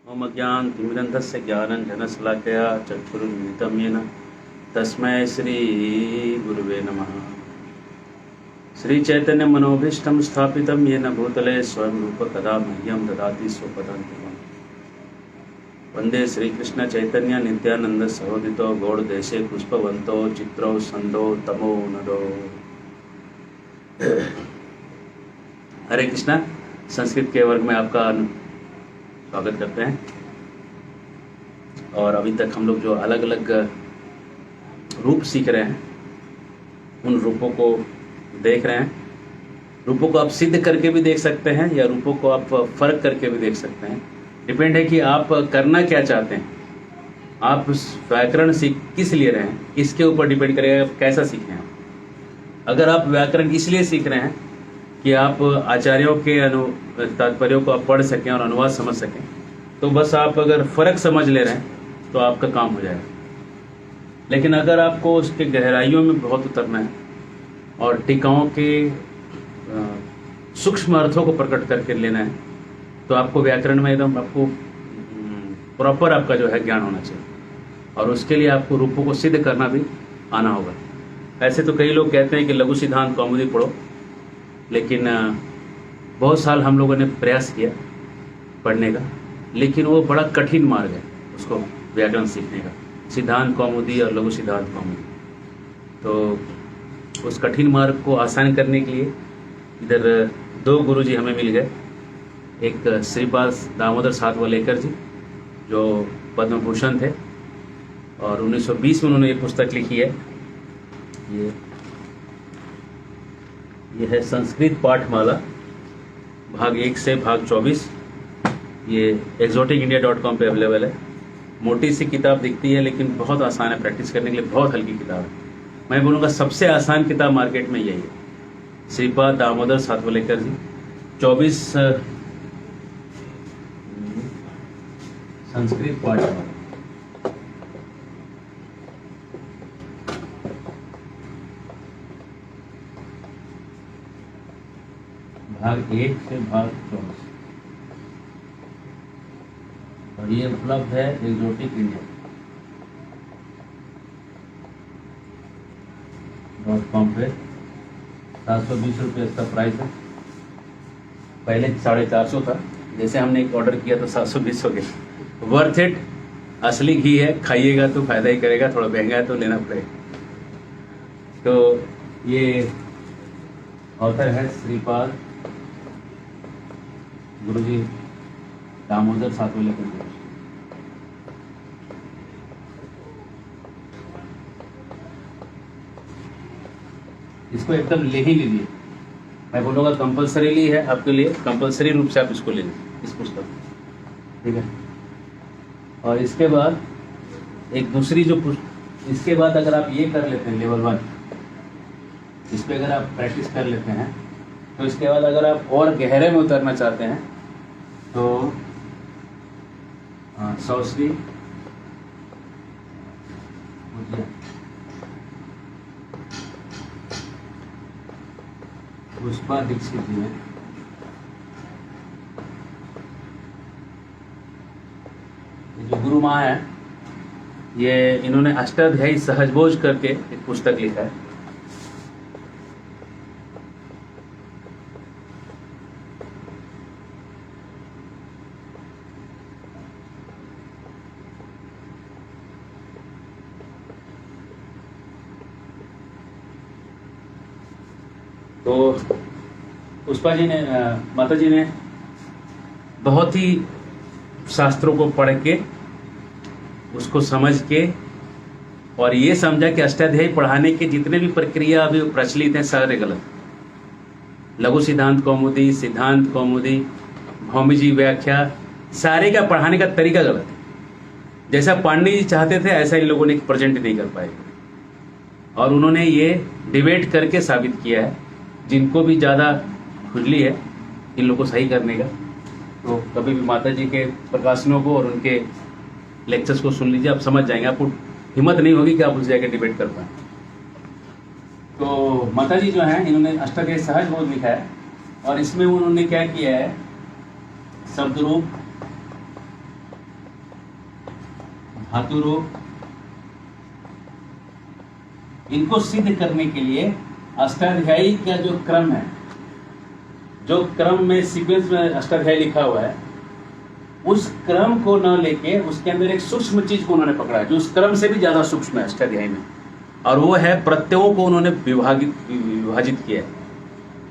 ओम अज्ञानतिमिरन्धस्य ज्ञानञ्जनशलाकया चक्षुरुन्मिलितं येन तस्मै श्रीगुरुवे नमः। श्रीचैतन्यमनोभीष्टं स्थापितं येन भूतले स्वयं रूप कदा मह्यं ददाति स्वपदान्तिकम्। वन्दे श्रीकृष्ण चैतन्य नित्यानंद सहोदितो गौड़देशे पुष्पवन्तो चित्रौ सन्दो तमो नदो। हरे कृष्णा। संस्कृत के वर्ग में आपका स्वागत करते हैं। और अभी तक हम लोग जो अलग अलग रूप सीख रहे हैं उन रूपों को देख रहे हैं। रूपों को आप सिद्ध करके भी देख सकते हैं या रूपों को आप फर्क करके भी देख सकते हैं। डिपेंड है कि आप करना क्या चाहते हैं। आप व्याकरण सीख किस लिए रहे हैं इसके ऊपर डिपेंड करेगा आप कैसा सीख रहे हैं। अगर आप व्याकरण इसलिए सीख रहे हैं कि आप आचार्यों के तात्पर्यों को आप पढ़ सकें और अनुवाद समझ सकें, तो बस आप अगर फ़र्क समझ ले रहे हैं तो आपका काम हो जाएगा। लेकिन अगर आपको उसके गहराइयों में बहुत उतरना है और टीकाओं के सूक्ष्म अर्थों को प्रकट करके लेना है, तो आपको व्याकरण में एकदम आपको प्रॉपर आपका जो है ज्ञान होना चाहिए। और उसके लिए आपको रूपों को सिद्ध करना भी आना होगा। ऐसे तो कई लोग कहते हैं कि लघु सिद्धांत कौमुदी पढ़ो, लेकिन बहुत साल हम लोगों ने प्रयास किया पढ़ने का, लेकिन वो बड़ा कठिन मार्ग है उसको व्याकरण सीखने का, सिद्धांत कौमुदी और लघु सिद्धांत कौमुदी। तो उस कठिन मार्ग को आसान करने के लिए इधर दो गुरुजी हमें मिल गए। एक श्रीपाद दामोदर सातवलेकर जी जो पद्म भूषण थे और 1920 में उन्होंने ये पुस्तक लिखी है। ये है संस्कृत पाठमाला भाग 1 से भाग 24। ये exoticindia.com पे अवेलेबल है। मोटी सी किताब दिखती है लेकिन बहुत आसान है प्रैक्टिस करने के लिए, बहुत हल्की किताब है। मैं बोलूँगा सबसे आसान किताब मार्केट में यही है, श्रीपाद दामोदर सातवलेकर जी 24 संस्कृत पाठमाला। भाग 1 से भाग 24 और ये उपलब्ध है एक्सोटिक इंडिया .com पे। 720 रुपये इसका प्राइस है। पहले 450 था, जैसे हमने एक ऑर्डर किया तो 720 हो गया। वर्थ इट, असली घी है, खाइएगा तो फायदा ही करेगा। थोड़ा महंगा है तो लेना पड़ेगा। तो ये ऑथर है श्रीपाद गुरुजी दामोदर सातवलेकर जी। इसको एकदम ले ही लीजिए। मैं बोलूँगा कंपलसरीली है आपके लिए, कंपलसरी रूप से आप इसको ले लीजिए, इस पुस्तक, ठीक है। और इसके बाद एक दूसरी जो इसके बाद अगर आप ये कर लेते हैं लेवल 1, इस पर अगर आप प्रैक्टिस कर लेते हैं, तो इसके बाद अगर आप और गहरे में उतरना चाहते हैं तो सौश्री पुष्पा दीक्षित जी हैं। ये जो गुरु माँ है, ये इन्होंने अष्टाध्यायी सहजबोध करके एक पुस्तक लिखा है। तो पुष्पा जी ने माता जी ने बहुत ही शास्त्रों को पढ़ के उसको समझ के और ये समझा कि अष्टाध्यायी पढ़ाने के जितने भी प्रक्रिया अभी प्रचलित हैं सारे गलत। लघु सिद्धांत कौमुदी, सिद्धांत कौमुदी, भौमिजी व्याख्या, सारे का पढ़ाने का तरीका गलत है। जैसा पांडे जी चाहते थे ऐसा इन लोगों ने प्रेजेंट नहीं कर पाए। और उन्होंने ये डिबेट करके साबित किया है। जिनको भी ज़्यादा खुजली है इन लोगों को सही करने का, तो कभी भी माता जी के प्रकाशनों को और उनके लेक्चर्स को सुन लीजिए, आप समझ जाएंगे। आपको हिम्मत नहीं होगी कि आप उस जगह डिबेट कर पाएँ। तो माता जी जो हैं इन्होंने अष्टाध्यायी सहजबोध लिखा है और इसमें उन्होंने क्या किया है, शब्द रूप धातु रूप, इनको सिद्ध करने के लिए अष्टाध्यायी का जो क्रम है, जो क्रम में सीक्वेंस में अष्टाध्यायी लिखा हुआ है, उस क्रम को न लेके उसके अंदर एक सूक्ष्म चीज को उन्होंने पकड़ा है जो उस क्रम से भी ज्यादा सूक्ष्म है अष्टाध्यायी में, और वो है प्रत्ययों को उन्होंने विभाजित किया है।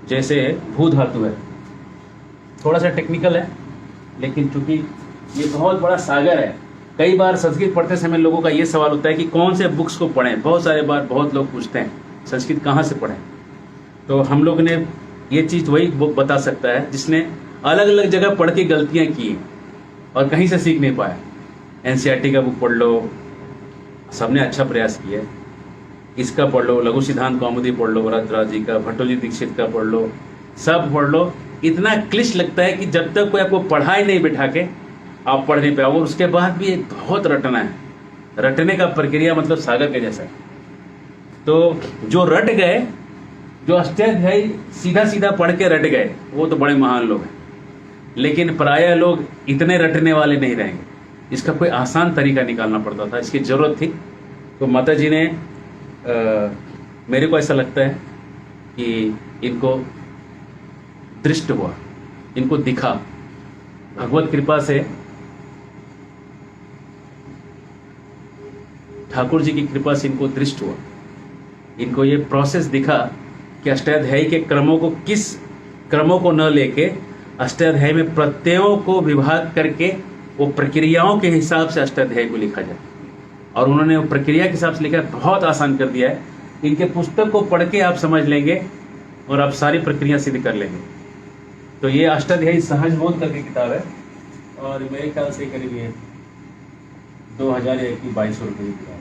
जैसे भू धातु है, थोड़ा सा टेक्निकल है, लेकिन चूंकि ये बहुत बड़ा सागर है, कई बार संस्कृत पढ़ते समय लोगों का ये सवाल होता है कि कौन से बुक्स को पढ़ें। बहुत सारे बार बहुत लोग पूछते हैं संस्कृत कहाँ से पढ़ें, तो हम लोग ने ये चीज़ वही बता सकता है जिसने अलग अलग जगह पढ़ के गलतियाँ की और कहीं से सीख नहीं पाया। एनसीईआरटी का बुक पढ़ लो, सबने अच्छा प्रयास किया है, इसका पढ़ लो, लघु सिद्धांत कौमुदी पढ़ लो, वरदराज जी का, भट्टोजी दीक्षित का पढ़ लो, सब पढ़ लो। इतना क्लिष्ट लगता है कि जब तक कोई आपको पढ़ाई नहीं बैठा के आप पढ़ नहीं पाओगे। उसके बाद भी एक बहुत रटना है, रटने का प्रक्रिया मतलब सागर के जैसा है। तो जो रट गए, जो अष्टाध्यायी सीधा सीधा पढ़ के रट गए, वो तो बड़े महान लोग हैं, लेकिन प्रायः लोग इतने रटने वाले नहीं रहेंगे। इसका कोई आसान तरीका निकालना पड़ता था, इसकी ज़रूरत थी। तो माता जी ने मेरे को ऐसा लगता है कि इनको दृष्ट हुआ, इनको दिखा, भगवत कृपा से, ठाकुर जी की कृपा से इनको दृष्ट हुआ, इनको ये प्रोसेस दिखा कि अष्टाध्यायी के क्रमों को न लेके अष्टाध्यायी में प्रत्ययों को विभाग करके वो प्रक्रियाओं के हिसाब से अष्टाध्यायी को लिखा जाए। और उन्होंने वो प्रक्रिया के हिसाब से लिखा है, बहुत आसान कर दिया है। इनके पुस्तक को पढ़ के आप समझ लेंगे और आप सारी प्रक्रिया सिद्ध कर लेंगे। तो ये अष्टाध्यायी सहज बोध करके किताब है, और मेरे ख्याल से करीब ये 2000 या 2200 रुपये की किताब है।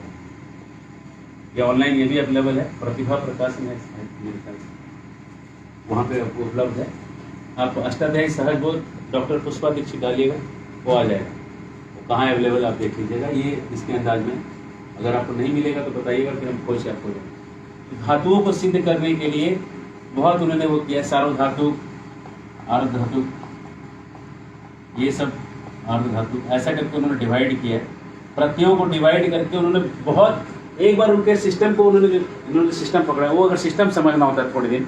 ये ऑनलाइन ये भी अवेलेबल है, प्रतिभा प्रकाशन है मेरे ख्याल से, वहाँ पे उपलब्ध है। आप अष्टाध्यायी सहज बोध डॉक्टर पुष्पा दीक्षित डालिएगा, वो आ जाएगा। वो कहाँ अवेलेबल आप देख लीजिएगा। ये इसके अंदाज में अगर आपको नहीं मिलेगा तो बताइएगा, फिर हम खोज के आपको देंगे। धातुओं को सिद्ध करने के लिए बहुत उन्होंने वो किया, सार्वधातु, अर्ध धातु, ये सब अर्ध धातु, ऐसा करके उन्होंने डिवाइड किया है। प्रत्ययों को डिवाइड करके उन्होंने बहुत, एक बार उनके सिस्टम को उन्होंने सिस्टम पकड़ा। वो अगर सिस्टम समझना होता है थोड़े दिन,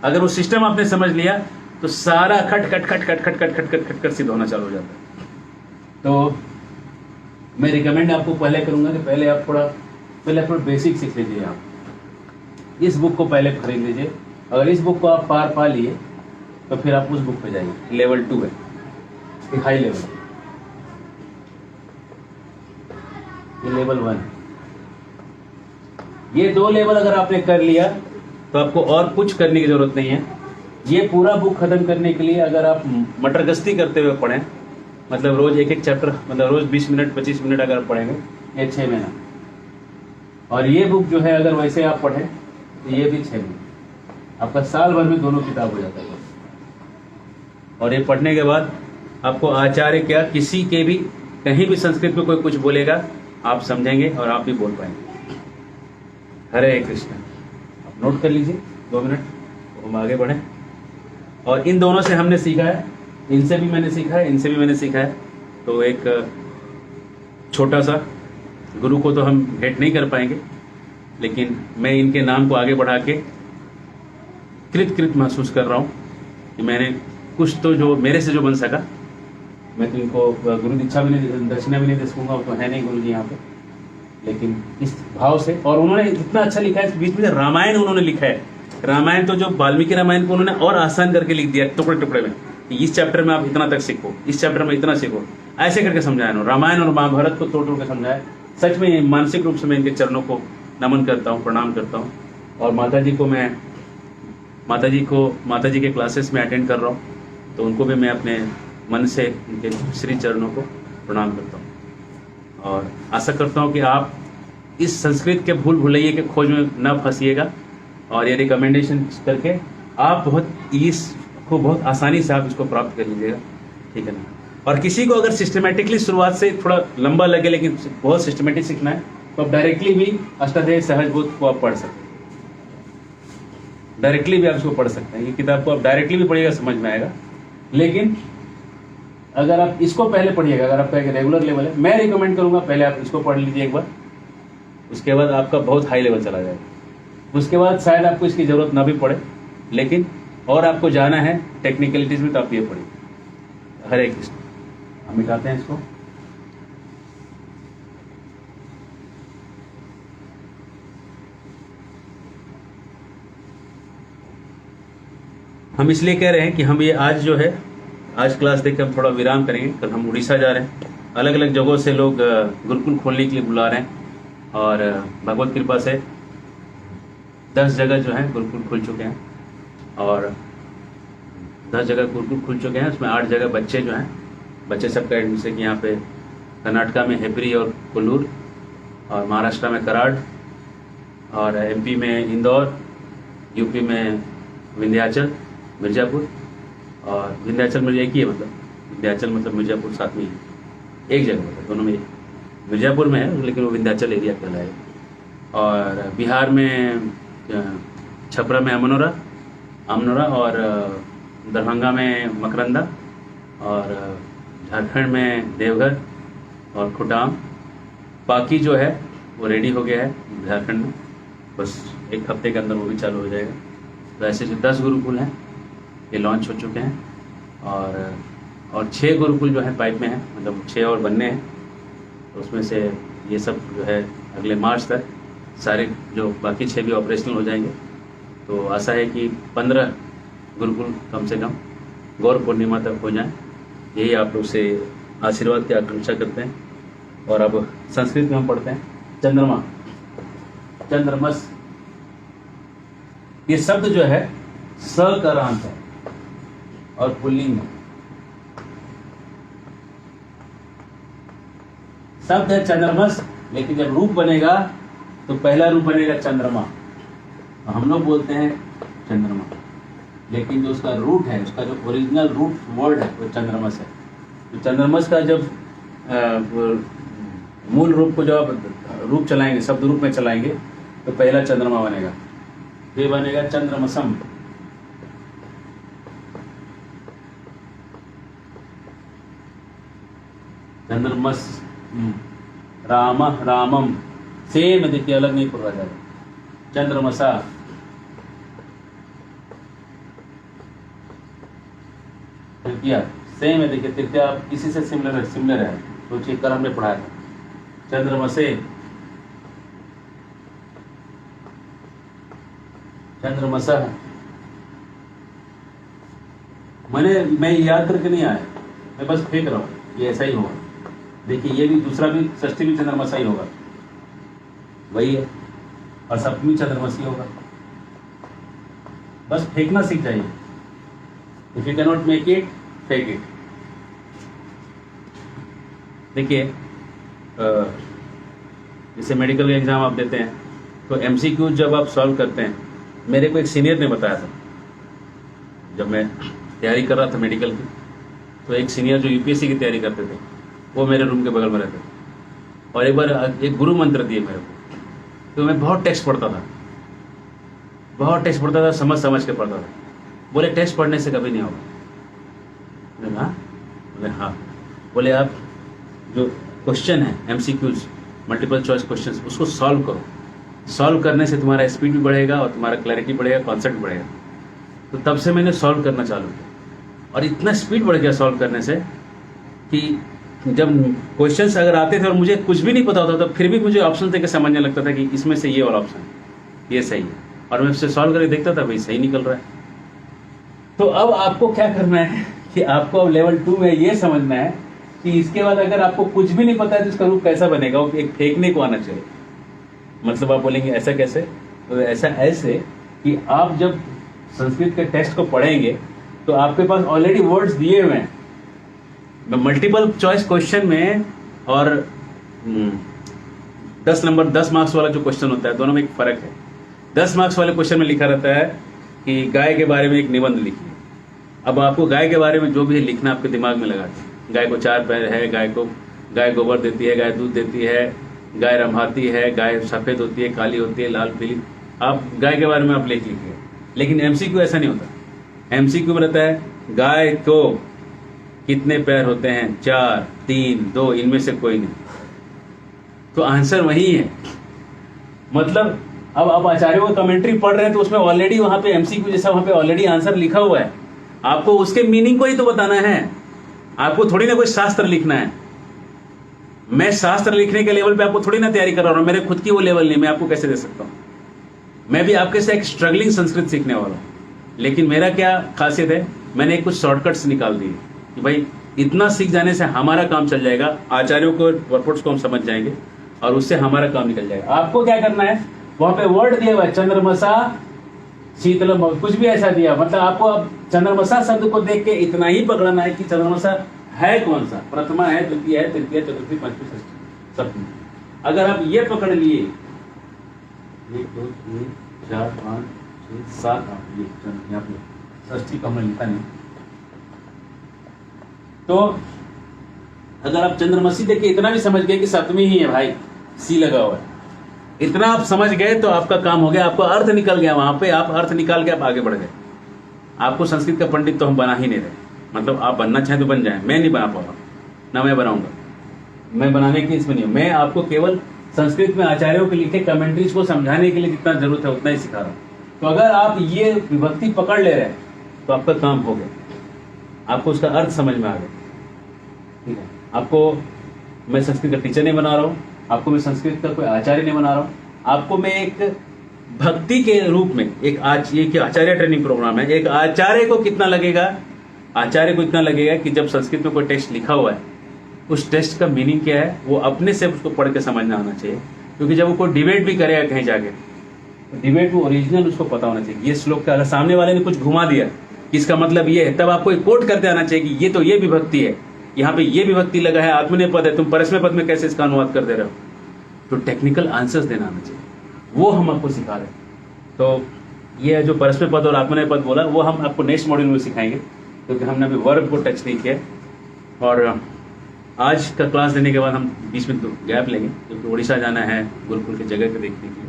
अगर वो सिस्टम आपने समझ लिया तो सारा खट खट खट खट खट खट खट खट खट खट सिद्ध होना चालू हो जाता है। तो मैं रिकमेंड आपको पहले करूँगा कि पहले आप थोड़ा बेसिक सीख लीजिए। आप इस बुक को पहले खरीद लीजिए। अगर इस बुक को आप पार पा लिए तो फिर आप उस बुक पे जाइए, लेवल 2 है, ये हाई लेवल, ये लेवल 1 है। ये 2 लेवल अगर आपने कर लिया तो आपको और कुछ करने की जरूरत नहीं है। ये पूरा बुक खत्म करने के लिए अगर आप मटर गश्ती करते हुए पढ़ें, मतलब रोज एक एक चैप्टर, मतलब रोज 20 मिनट 25 मिनट अगर पढ़ेंगे, ये 6 महीना। और ये बुक जो है अगर वैसे आप पढ़ें तो ये भी 6 महीना, आपका साल भर में दोनों किताब हो जाता है। और ये पढ़ने के बाद आपको आचार्य क्या, किसी के भी कहीं भी संस्कृत में कोई कुछ बोलेगा आप समझेंगे और आप भी बोल पाएंगे। हरे कृष्ण। आप नोट कर लीजिए 2 मिनट, तो हम आगे बढ़ें। और इन दोनों से हमने सीखा है, इनसे भी मैंने सीखा है, इनसे भी मैंने सीखा है। तो एक छोटा सा, गुरु को तो हम भेंट नहीं कर पाएंगे, लेकिन मैं इनके नाम को आगे बढ़ा के कृत महसूस कर रहा हूँ कि मैंने कुछ तो जो मेरे से जो बन सका। मैं तो इनको गुरु दीक्षा भी नहीं, दक्षिणा भी नहीं दे सकूँगा, वो तो है नहीं गुरु जी यहाँ पे, लेकिन इस भाव से। और उन्होंने इतना अच्छा लिखा है, बीच में रामायण उन्होंने लिखा है। रामायण तो जो वाल्मीकि रामायण को उन्होंने और आसान करके लिख दिया टुकड़े टुकड़े में, इस चैप्टर में आप इतना तक सीखो, इस चैप्टर में इतना सीखो, ऐसे करके समझाया उन्होंने। रामायण और महाभारत को तोड़ तोड़ के समझाया। सच में मानसिक रूप से मैं इनके चरणों को नमन करता हूँ, प्रणाम करता हूँ। और माता जी के क्लासेस में अटेंड कर रहा हूँ, तो उनको भी मैं अपने मन से उनके श्री चरणों को प्रणाम करता हूँ। और आशा करता हूँ कि आप इस संस्कृत के भूल भुलैये के खोज में न फंसिएगा, और ये रिकमेंडेशन करके आप बहुत आसानी से आप इसको प्राप्त कर लीजिएगा, ठीक है ना। और किसी को अगर सिस्टमेटिकली शुरुआत से थोड़ा लंबा लगे, लेकिन बहुत सिस्टमेटिक सीखना है, तो आप डायरेक्टली भी अष्टाध्यायी सहज बोध को आप पढ़ सकते हैं। डायरेक्टली भी आप इसको पढ़ सकते हैं। ये किताब को आप डायरेक्टली भी पढ़िएगा, समझ में आएगा। लेकिन अगर आप इसको पहले पढ़िएगा, अगर आपका एक रेगुलर लेवल है, मैं रिकमेंड करूंगा पहले आप इसको पढ़ लीजिए एक बार, उसके बाद आपका बहुत हाई लेवल चला जाएगा। उसके बाद शायद आपको इसकी ज़रूरत ना भी पड़े, लेकिन और आपको जाना है टेक्निकलिटीज़ में तो आप ये पढ़िए। हरे कृष्ण। हम मिटाते हैं इसको। हम इसलिए कह रहे हैं कि हम ये आज जो है, आज क्लास देख के हम थोड़ा विराम करेंगे। कल हम उड़ीसा जा रहे हैं, अलग अलग जगहों से लोग गुरुकुल खोलने के लिए बुला रहे हैं, और भगवत कृपा से 10 जगह जो है गुरुकुल खुल चुके हैं, और 10 जगह गुरुकुल खुल चुके हैं। उसमें 8 जगह बच्चे जो हैं, बच्चे सबका एडमिशन यहाँ पे कर्नाटका में हेबरी और कोल्लूर, और महाराष्ट्र में कराड़, और एमपी में इंदौर, यूपी में विंध्याचल मिर्ज़ापुर, और विंध्याचल में एक ही है, मतलब विंध्याचल मतलब मिर्ज़ापुर साथ में ही एक जगह, मतलब दोनों में मिर्ज़ापुर में है लेकिन वो विंध्याचल एरिया कहलाएगा। और बिहार में छपरा में अमनोरा, और दरभंगा में मकरंदा, और झारखंड में देवघर और खुटाम। बाकी जो है वो रेडी हो गया है झारखंड में, बस एक हफ्ते के अंदर वो भी चालू हो जाएगा। तो ऐसे जो 10 गुरुकुल हैं ये लॉन्च हो चुके हैं, और 6 गुरुकुल जो है पाइप में है, मतलब 6 और बनने हैं। तो उसमें से ये सब जो है अगले मार्च तक सारे जो बाकी 6 भी ऑपरेशनल हो जाएंगे। तो आशा है कि 15 गुरुकुल कम से कम गौर पूर्णिमा तक हो जाएं, यही आप लोग से आशीर्वाद की आकांक्षा करते हैं। और अब संस्कृत में हम पढ़ते हैं चंद्रमा, चंद्रमस। ये शब्द जो है स का अंत है और पुल्लिंग है। शब्द है चंद्रमस, लेकिन जब रूप बनेगा तो पहला रूप बनेगा चंद्रमा। हम लोग बोलते हैं चंद्रमा, लेकिन जो उसका रूट है, उसका जो ओरिजिनल रूट वर्ड है वो चंद्रमस है। तो चंद्रमस का जब मूल रूप को जब आप रूप चलाएंगे, शब्द रूप में चलाएंगे, तो पहला चंद्रमा बनेगा, ये बनेगा चंद्रमसम। चंद्रमस, राम रामम, सेम देखिए, अलग नहीं पढ़ा जाएगा। चंद्रमसा, तृतीया सेम है, देखिए तृतीया किसी से सिमिलर है, सोचिए कल हमने पढ़ाया था। चंद्रमसे, चंद्रमसा। मैं याद करके नहीं आया, मैं बस फेंक रहा हूँ, ये ऐसा ही होगा। देखिए ये भी दूसरा भी, षष्ठी भी चंद्रमसा ही होगा, वही है, और सप्तमी चंद्रमसी होगा। बस फेंकना सीख जाइए। If you can not make it, fake it. देखिए जैसे मेडिकल का एग्जाम आप देते हैं, तो एमसीक्यू जब आप सॉल्व करते हैं, मेरे को एक सीनियर ने बताया था, जब मैं तैयारी कर रहा था मेडिकल की, तो एक सीनियर जो यूपीएससी की तैयारी करते थे, वो मेरे रूम के बगल में रहते थे, और एक बार एक गुरु मंत्र दिए मेरे को। तो मैं बहुत टेक्स्ट पढ़ता था, समझ के पढ़ता था। बोले टेस्ट पढ़ने से कभी नहीं होगा। बोले हाँ। बोले आप जो क्वेश्चन है एमसीक्यूज, मल्टीपल चॉइस क्वेश्चंस, उसको सॉल्व करो। सॉल्व करने से तुम्हारा स्पीड भी बढ़ेगा और तुम्हारा क्लैरिटी बढ़ेगा, कॉन्सेप्ट बढ़ेगा। तो तब से मैंने सॉल्व करना चालू किया, और इतना स्पीड बढ़ गया सॉल्व करने से कि जब क्वेश्चंस अगर आते थे और मुझे कुछ भी नहीं पता होता, तो फिर भी मुझे ऑप्शन देकर समझने लगता था कि इसमें से ये वाला ऑप्शन ये सही है, और मैं उससे सॉल्व करके देखता था भाई सही निकल रहा है। तो अब आपको क्या करना है कि आपको अब लेवल 2 में ये समझना है कि इसके बाद अगर आपको कुछ भी नहीं पता है तो इसका रूप कैसा बनेगा, वो एक फेंकने को आना चाहिए। मतलब आप बोलेंगे ऐसा कैसे? तो ऐसा ऐसे कि आप जब संस्कृत के टेस्ट को पढ़ेंगे तो आपके पास ऑलरेडी वर्ड्स दिए हुए हैं। मल्टीपल चॉइस क्वेश्चन में और 10 मार्क्स वाला जो क्वेश्चन होता है, दोनों में एक फर्क है। 10 मार्क्स वाले क्वेश्चन में लिखा रहता है कि गाय के बारे में एक निबंध लिखिए। अब आपको गाय के बारे में जो भी है लिखना आपके दिमाग में लगा के, गाय को 4 पैर है, गाय गोबर देती है, गाय दूध देती है, गाय रंभाती है, गाय सफ़ेद होती है, काली होती है, लाल पीली, आप गाय के बारे में आप लिखिए। लेकिन एमसीक्यू ऐसा नहीं होता। एमसीक्यू में रहता है गाय को कितने पैर होते हैं? 4, 3, 2, इनमें से कोई नहीं। तो आंसर वही है। मतलब अब आप आचार्यों का कमेंट्री पढ़ रहे हैं तो उसमें ऑलरेडी वहां पे एमसीक्यू जैसा वहां पे ऑलरेडी आंसर लिखा हुआ है। आपको उसके मीनिंग को ही तो बताना है, आपको थोड़ी ना कोई शास्त्र लिखना है। मैं शास्त्र लिखने के लेवल पे आपको थोड़ी ना तैयारी कर रहा हूं, मेरे खुद की वो लेवल नहीं, मैं आपको कैसे दे सकता हूं। मैं भी आपके से एक स्ट्रगलिंग संस्कृत सीखने वाला हूं, लेकिन मेरा क्या खासियत है, मैंने कुछ शॉर्टकट्स निकाल दिए कि भाई इतना सीख जाने से हमारा काम चल जाएगा, आचार्यों को वर्कआउट्स को हम समझ जाएंगे और उससे हमारा काम निकल जाएगा। आपको क्या करना है, वहां पे वर्ड दिया हुआ है चंद्रमसा शीतलम, कुछ भी ऐसा दिया, मतलब आपको अब चंद्रमसा शब्द को देख के इतना ही पकड़ना है कि चंद्रमसा है कौन सा, प्रथमा है, द्वितीय है, तृतीय, चतुर्थी, पंचमी, षष्ठी, सप्तमी। अगर आप ये पकड़ लिए 1, 2, 3, 4, 5, 6, 7, 8, ये यहाँ पे षष्ठी का हमने लिखा नहीं। तो अगर आप चंद्रमसी देख के इतना भी समझ गए कि सप्तमी ही है भाई, सी लगा हुआ है, इतना आप समझ गए तो आपका काम हो गया, आपका अर्थ निकल गया। वहां पे आप अर्थ निकाल के आप आगे बढ़ गए। आपको संस्कृत का पंडित तो हम बना ही नहीं रहे, मतलब आप बनना चाहें तो बन जाए, मैं नहीं बना पाऊंगा, ना मैं बनाऊंगा, मैं बनाने की इसमें नहीं हूं। मैं आपको केवल संस्कृत में आचार्यों के लिखे कमेंट्रीज को समझाने के लिए जितना जरूरत है उतना ही सिखा रहा हूं। तो अगर आप ये विभक्ति पकड़ ले रहे हैं तो आपका काम हो गया, आपको उसका अर्थ समझ में आ गया। ठीक है, आपको मैं संस्कृत का टीचर नहीं बना रहा हूँ, आपको मैं संस्कृत का कोई आचार्य नहीं बना रहा हूँ, आपको मैं एक भक्ति के रूप में एक ये आचार्य ट्रेनिंग प्रोग्राम है। एक आचार्य को कितना लगेगा, आचार्य को इतना लगेगा कि जब संस्कृत में कोई टेक्स्ट लिखा हुआ है, उस टेक्स्ट का मीनिंग क्या है वो अपने से उसको पढ़ के समझना आना चाहिए। क्योंकि जब वो कोई डिबेट भी करेगा कहीं जाके, तो डिबेट में ओरिजिनल उसको पता होना चाहिए। ये श्लोक का अगर सामने वाले ने कुछ घुमा दिया कि इसका मतलब ये है, तब आपको एक कोट करते आना चाहिए कि ये तो ये विभक्ति है, यहाँ पे ये विभक्ति लगा है, आत्मनेय पद है, तुम परस्मय पद में कैसे इसका अनुवाद कर दे रहे हो। तो टेक्निकल आंसर्स देना आना चाहिए, वो हम आपको सिखा रहे हैं। तो ये जो परस्मय पद और आत्मनेय पद बोला वो हम आपको नेक्स्ट मॉड्यूल में सिखाएंगे, क्योंकि हमने अभी वर्ब को टच नहीं किया। और आज का क्लास देने के बाद हम बीच में गैप लेंगे, क्योंकि उड़ीसा जाना है गुरुकुल की जगह को देखने के लिए।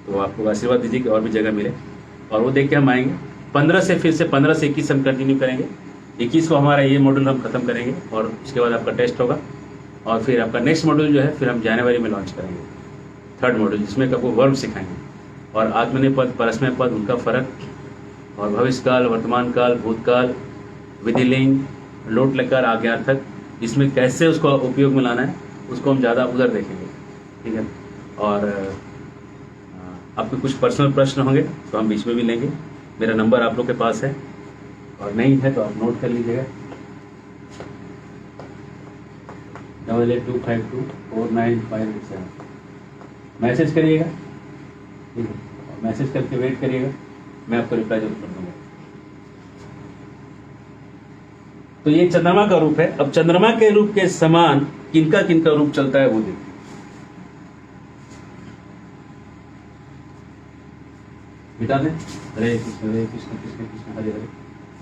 तो आपको आशीर्वाद दीजिए कि और भी जगह मिले, और वो देख के हम आएंगे। 15 से फिर से 15 से 21 हम कंटिन्यू करेंगे। 21 को हमारा ये मॉड्यूल हम खत्म करेंगे, और उसके बाद आपका टेस्ट होगा, और फिर आपका नेक्स्ट मॉड्यूल जो है फिर हम जनवरी में लॉन्च करेंगे, 3rd मॉड्यूल, जिसमें आपको वर्ब सिखाएंगे और आत्मनेय पद, परस्मय पद, उनका फर्क, और भविष्यकाल, वर्तमान काल, भूतकाल, विधिलिंग, लोट लकार, आज्ञार्थक, इसमें कैसे उसको उपयोग में लाना है उसको हम ज़्यादा उधर देखेंगे। ठीक है, और आपके कुछ पर्सनल प्रश्न होंगे तो हम बीच में भी लेंगे। मेरा नंबर आप लोग के पास है, और नहीं है तो आप नोट कर लीजिएगा, 8825249587। मैसेज करिएगा, ठीक है, और मैसेज करके वेट करिएगा, मैं आपको रिप्लाई जरूर कर दूंगा। तो ये चंद्रमा का रूप है। अब चंद्रमा के रूप के समान किनका किनका रूप चलता है वो देखिए। मिटा दें, हरे कृष्ण कृष्ण कृष्ण हरे हरे,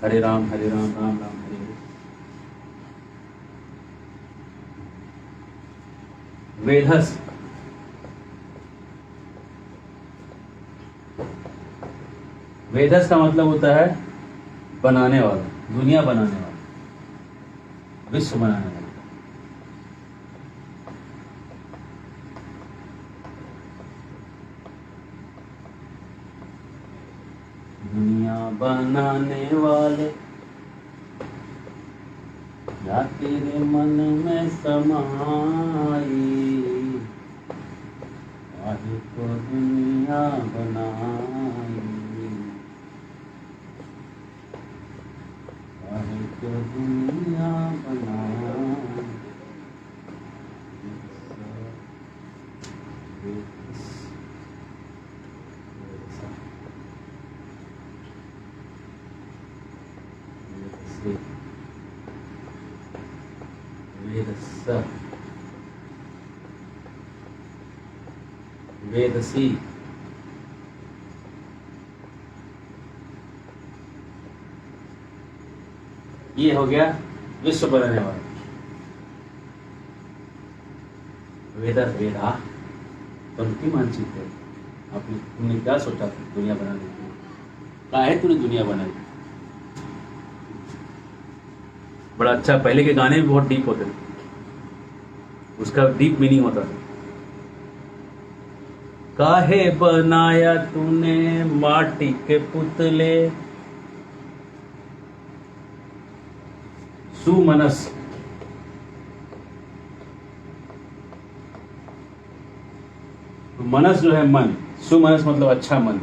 हरे राम राम राम हरे हरे। वेधस, वेधस का मतलब होता है बनाने वाला, दुनिया बनाने वाला, विश्व बनाने वाला। दुनिया बनाने वाले या तेरे मन में समाई, काहे को दुनिया बनाई, काहे को दुनिया बनाई। वेदसी, ये हो गया विश्व बनाने वाला। वेदा वेदा पंक्ति मानचित्र है। तुमने क्या सोचा था दुनिया बनाने के लिए? कहा है तूने दुनिया बनाई? बड़ा अच्छा, पहले के गाने भी बहुत डीप होते थे, उसका डीप मीनिंग होता था। काहे बनाया तूने माटी के पुतले, सुमनस। मनस जो है मन, सुमनस मतलब अच्छा मन,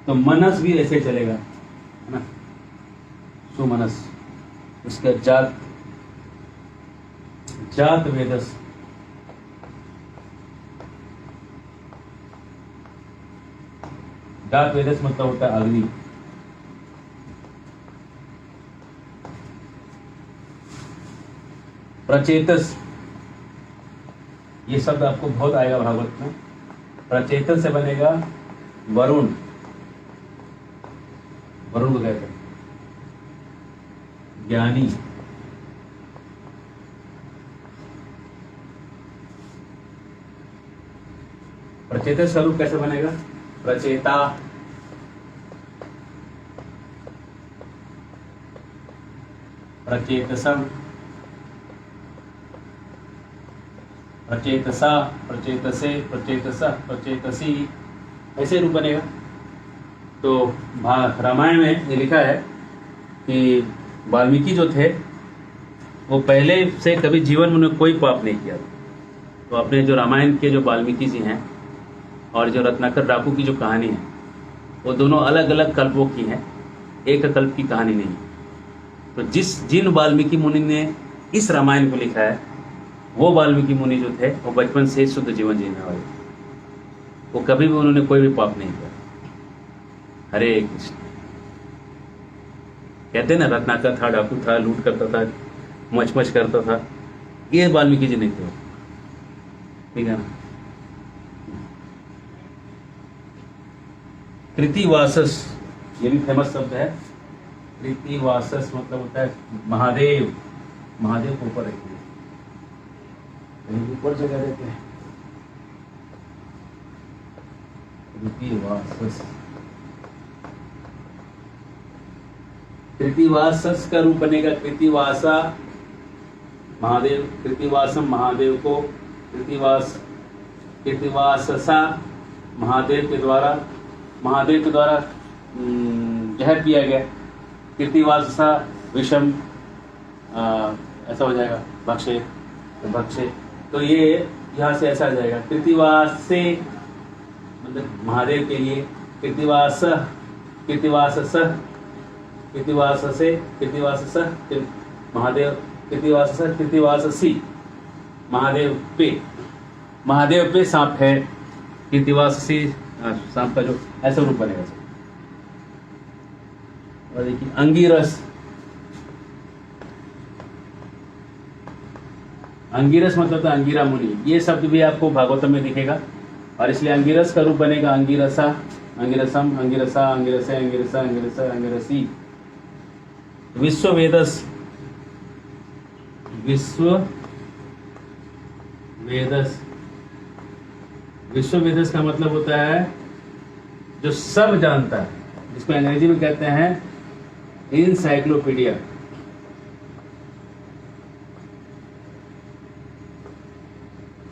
तो मनस भी ऐसे चलेगा, है ना, सुमनस। उसका जात, जात वेदस, जात वेदस मतलब होता है अग्नि। प्रचेतस, ये शब्द आपको बहुत आएगा भागवत में। प्रचेतस से बनेगा वरुण, वरुण को कहते हैं ज्ञानी। प्रचेतस स्वरूप कैसे बनेगा? प्रचेता, प्रचेतसम, प्रचेतसा, प्रचेतसे, प्रचेतसा, प्रचेतसी, ऐसे रूप बनेगा। तो रामायण में ये लिखा है कि वाल्मीकि जो थे वो पहले से कभी जीवन में उन्होंने कोई पाप नहीं किया। तो अपने जो रामायण के जो वाल्मीकि जी हैं और जो रत्नाकर डाकू की जो कहानी है, वो दोनों अलग अलग कल्पों की हैं, एक कल्प की कहानी नहीं। तो जिन वाल्मीकि मुनि ने इस रामायण को लिखा है, वो वाल्मीकि मुनि जो थे वो बचपन से शुद्ध जीवन जीने वाले, वो कभी भी उन्होंने कोई भी पाप नहीं किया। हरे कृष्ण। कहते ना रत्नाकर था, डाकू था, लूट करता था, मच करता था, ये वाल्मीकि जी नहीं थे, ठीक है ना। कृतिवासस, ये भी फेमस शब्द है। कृतिवासस मतलब होता है महादेव, महादेव को ऊपर रखिए, ऊपर जगह रहते हैं। कृतिवासस, कृतिवासस का रूप बनेगा कृतिवासा, महादेव। कृतिवासम, महादेव को कृतिवाससा, महादेव के द्वारा जहर पिया गया। कृतिवाससा विषम, ऐसा हो जाएगा भक्षे, भक्षे। तो ये यहाँ से ऐसा आ जाएगा, कृतिवास से मतलब महादेव के लिए, कृतिवास, कृतिवासस, कृतिवास से, कृतिवासस महादेव, कृतिवासस, कृतिवाससी महादेव पे सांप है, कृतिवाससी सांप का जो ऐसा रूप बनेगा। और देखिए अंगिरस, अंगिरस मतलब था अंगिरा मुनि। ये शब्द भी आपको भागवतम में दिखेगा, और इसलिए अंगिरस का रूप बनेगा अंगिरसा, अंगिरसम, अंगिरसा, अंगिरसे, अंगिरसा, अंगिरसा, अंगिरसी। विश्ववेदस, विश्ववेदस, विश्ववेदस का मतलब होता है जो सब जानता है, जिसको अंग्रेजी में कहते हैं इनसाइक्लोपीडिया।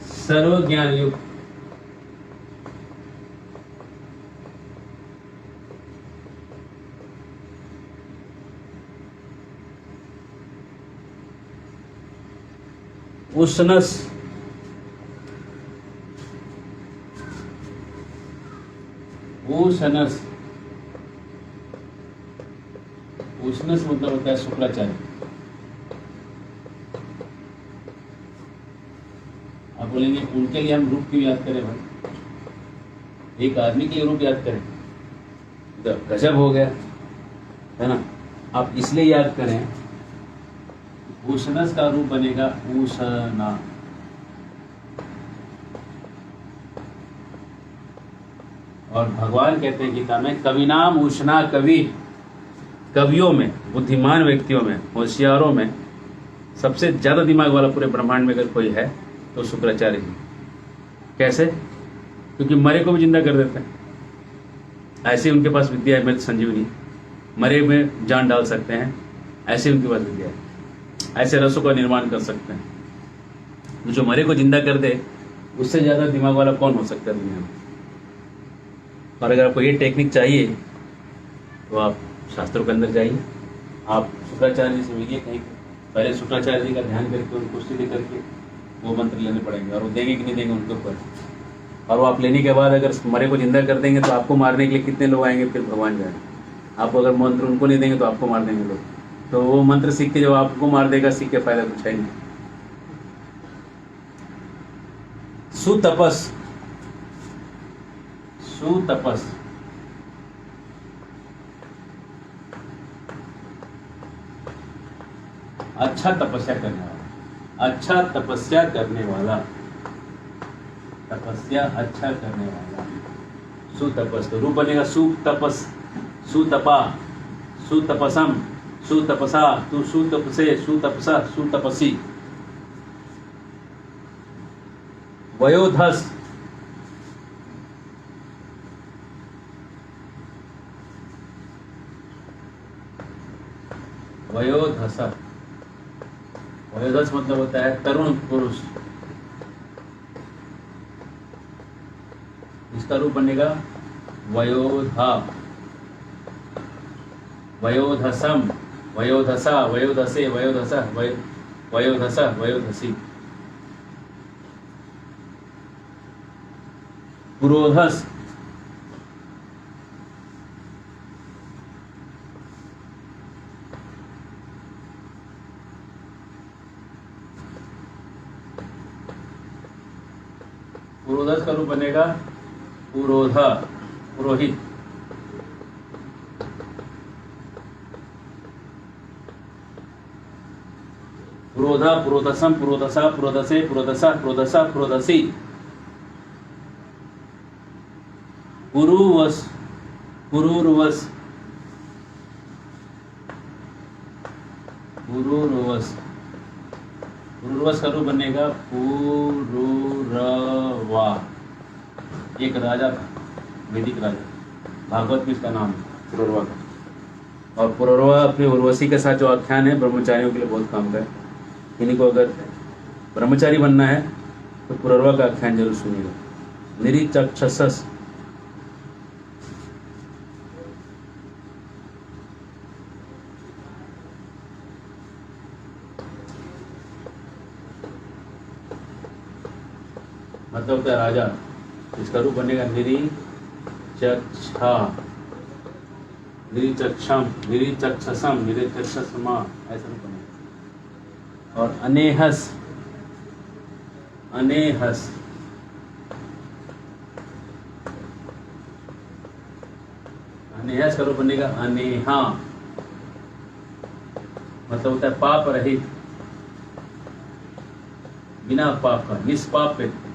सर्व ज्ञान युक्त, उष्णस, उष्णस, उष्णस मतलब होता है शुक्राचार्य। आप बोलेंगे उनके लिए हम रूप क्यों याद करें भाई, एक आदमी के लिए रूप याद करें, गजब हो गया, है ना। आप इसलिए याद करें, उष्णस का रूप बनेगा उष्णा। और भगवान कहते हैं गीता में, कवि नाम उष्णा कवि, कवियों में, बुद्धिमान व्यक्तियों में, होशियारों में सबसे ज्यादा दिमाग वाला पूरे ब्रह्मांड में अगर कोई है तो शुक्राचार्य जी। कैसे? क्योंकि मरे को भी जिंदा कर देते हैं, ऐसे उनके पास विद्या है, मृत संजीवनी, मरे में जान डाल सकते हैं, ऐसे उनके पास विद्या है। ऐसे रसों का निर्माण कर सकते हैं। तो जो मरे को जिंदा कर दे, उससे ज़्यादा दिमाग वाला कौन हो सकता है दुनिया में। और अगर आपको ये टेक्निक चाहिए तो आप शास्त्रों के अंदर जाइए, आप शुक्राचार्य जी से मिलिए कहीं पे। पहले शुक्राचार्य जी का ध्यान करके उनको स्तुति करके वो मंत्र लेने पड़ेंगे, और वो देंगे कि नहीं देंगे उनके ऊपर। और वो आप लेने के बाद अगर मरे को जिंदा कर देंगे तो आपको मारने के लिए कितने लोग आएंगे, फिर भगवान जाने। आप अगर मंत्र उनको नहीं देंगे तो आपको मार देंगे लोग। तो वो मंत्र सीख के जब आपको मार देगा, सीख के फायदा कुछ है नहीं। सुतपस, सुतपस, अच्छा तपस्या करने वाला, अच्छा तपस्या करने वाला, तपस्या अच्छा करने वाला, सुतपस। तो रूप बनेगा सुतपस, सुतपा, सुतपसम, सुतपसा, तू सुतपसे, सुतपसा, सुतपसी। वयोधस, वयोधस, वयोधस मतलब होता है तरुण पुरुष। इसका रूप बनेगा वयोधा, वयोधसम, वयोधसा, वयोधसे, वयोधस, वयोधस, वयोधसी। पुरोधस, पुरोधस का रूप बनेगा पुरोधा, पुरोहित। पुरोधा, पुरोधसम, पुरोधसा, पुरोधसे, पुरोधसा, पुरोधसा, पुरोधसी। पुरुवस, पुरुर्वस, पुरुर्वस, पुरुर्वस का रूप बनेगा पुरुरवा। एक राजा था, वैदिक राजा, भागवत में इसका नाम है पुरुरवा का। और पुरुरवा अपने उर्वशी के साथ जो आख्यान है, ब्रह्मचारियों के लिए बहुत काम का है। इन्हीं को अगर ब्रह्मचारी बनना है तो पुरुरवा का आख्यान जरूर सुनिएगा। निरीचक्षसस, मतलब होता है राजा। इसका रूप बनेगा निरीचक्षा, निरीचक्षम, निरीचक्षसम, निरीचक्षसमा, ऐसा रूप बनेगा। और अनेहस, अनेहस, अनेहस का रूप बनेगा अनेहा, मतलब होता है पाप रहित, बिना पाप का, निष्पाप व्यक्ति।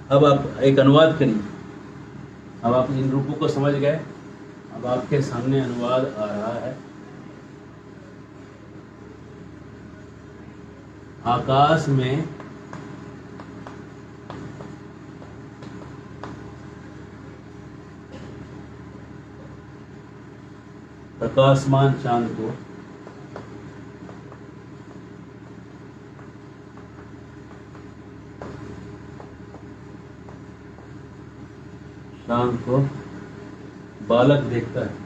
अब आप एक अनुवाद करिए। अब आप इन रूपों को समझ गए। अब आपके सामने अनुवाद आ रहा है। आकाश में प्रकाशमान चांद को शाम को बालक देखता है।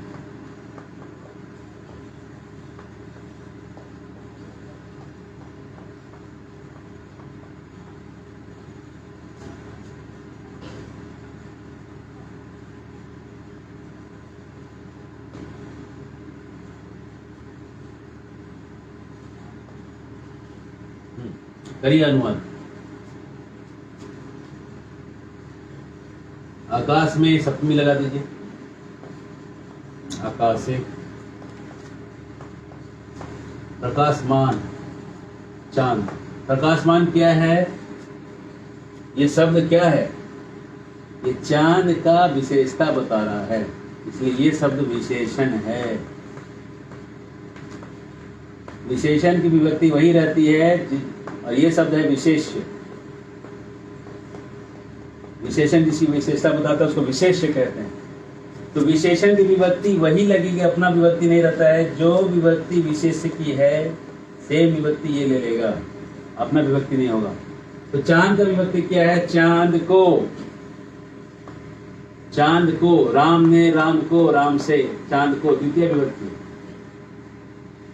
करिए अनुवाद। आकाश में सप्तमी लगा दीजिए। आकाश से प्रकाशमान चांद। प्रकाशमान क्या है? ये शब्द क्या है? ये चांद का विशेषता बता रहा है। इसलिए ये शब्द विशेषण है। विशेषण की विभक्ति वही रहती है और ये शब्द है विशेष्य। विशेषण जिसकी विशेषता बताता है उसको विशेष्य कहते हैं। तो विशेषण की विभक्ति वही लगेगी, अपना विभक्ति नहीं रहता है। जो विभक्ति विशेष्य की है सेम विभक्ति ये ले लेगा, अपना विभक्ति नहीं होगा। तो चांद का विभक्ति क्या है? चांद को। चांद को, राम ने राम को, राम से, चांद को द्वितीय विभक्ति।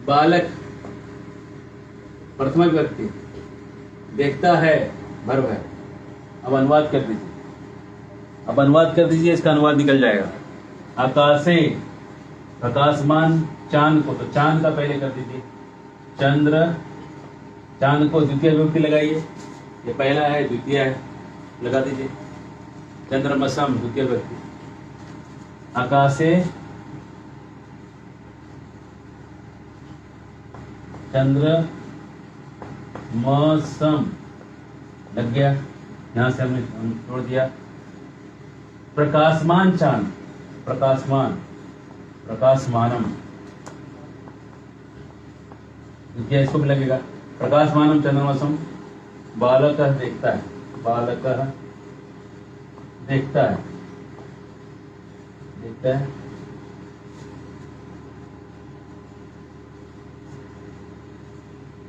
बालक प्रथमा विभक्ति। देखता है वर्ब है। अब अनुवाद कर दीजिए, अब अनुवाद कर दीजिए, इसका अनुवाद निकल जाएगा। आकाशे, प्रकाशमान चांद को, तो चांद का पहले कर दीजिए। चंद्र, चांद को द्वितीय विभक्ति लगाइए, ये पहला है, द्वितीय है, लगा दीजिए। चंद्रमसम द्वितीय विभक्ति। आकाशे चंद्र मौसम लग गया, यहां से हमने छोड़ दिया। प्रकाशमान चांद, प्रकाशमान, प्रकाशमानम, क्या इसको भी लगेगा। प्रकाशमानम चंद्रमसम। बालक देखता है, बालक देखता है, देखता है।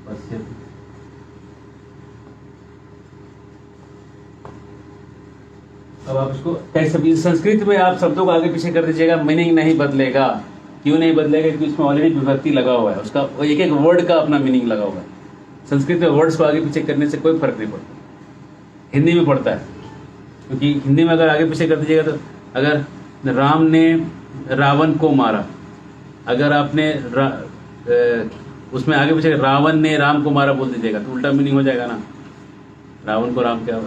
पश्यति, अब आप इसको कैसे भी संस्कृत में आप शब्दों को आगे पीछे कर दीजिएगा, मीनिंग नहीं बदलेगा। क्यों नहीं बदलेगा? क्योंकि इसमें ऑलरेडी विभक्ति लगा हुआ है, उसका एक एक वर्ड का अपना मीनिंग लगा हुआ है। संस्कृत में वर्ड्स को आगे पीछे करने से कोई फर्क नहीं पड़ता, हिंदी में पड़ता है। क्योंकि हिंदी में अगर आगे पीछे कर दीजिएगा तो अगर राम ने रावण को मारा, अगर आपने उसमें आगे पीछे रावण ने राम को मारा बोल दीजिएगा तो उल्टा मीनिंग हो जाएगा ना। रावण को राम क्या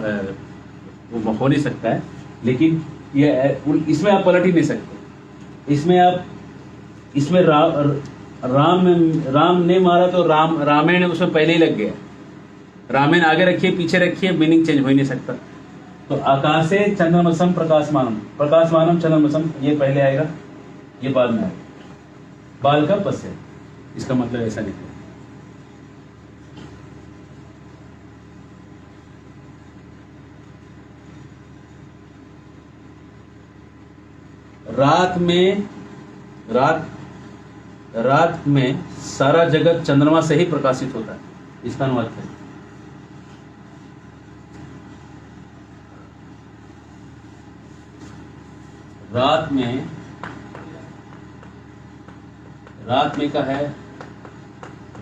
वो हो नहीं सकता है, लेकिन ये इसमें आप पलट ही नहीं सकते। इसमें आप इसमें राम ने मारा तो रामायण उसमें पहले ही लग गया। रामायण आगे रखिए पीछे रखिए, मीनिंग चेंज हो ही नहीं सकता। तो आकाशे चंद्रमसम प्रकाशमानम, प्रकाशमानम चंद्रमसम ये पहले आएगा, ये बाद में आएगा। बाल का पश्य, इसका मतलब ऐसा निकलेगा। रात में सारा जगत चंद्रमा से ही प्रकाशित होता है, इसका अनुवाद करें। रात में का है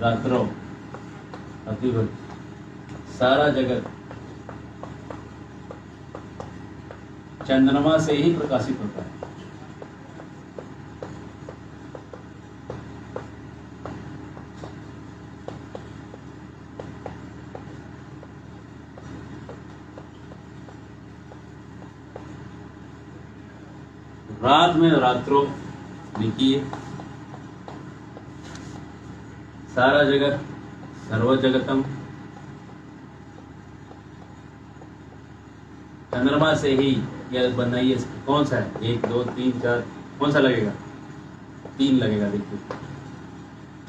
रात्रो, सारा जगत चंद्रमा से ही प्रकाशित होता है। रात में रात्रो लिखिए, सारा जगत सर्व जगतम चंद्रमा से ही, यह बनाइए। कौन सा है? 1 2 3 4, कौन सा लगेगा? 3 लगेगा। देखिए,